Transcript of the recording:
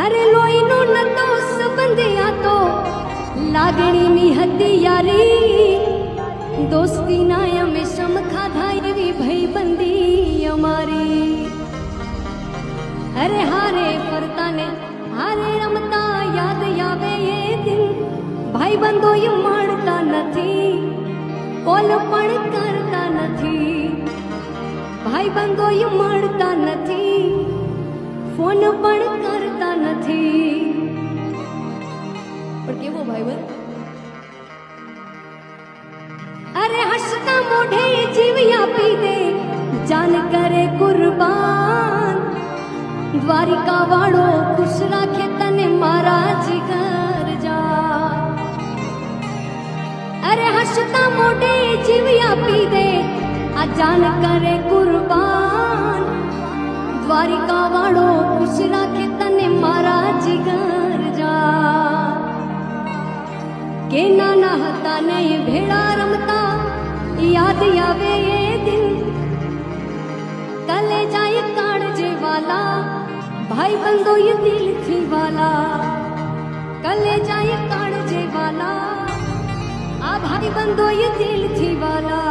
अरे लोईनो नतो संबंधिया तो लागणी नी हती यारी दोस्ती ना यमे समखा धायवी भई बंदी अमारी। अरे हारे फरता ने हारे रमता याद आवे ये दिन भाई बंधो ये मानता नथी कोल पण करता नथी भाई बंधो ये मानता नथी फोन पण करता नथी पर केवो भाई बंध अरे हसता मोढे जीव आपी दे जान करे कुर्बान द्वारिका वाळो खुश राखे तने मारा जिगर जा। अरे हसता मोढे जीव आपी दे आ जान करे कुर्बान द्वारिका वाळो खुश राखे तने मारा जिगर जा। के नाना हता ने भेड़ा रमता याद आवे ये दिन कले जाए काळजे वाला भाई बंधो ये दिल थी वाला कले जाए काळजे वाला आ भाई बंधो ये दिल थी वाला।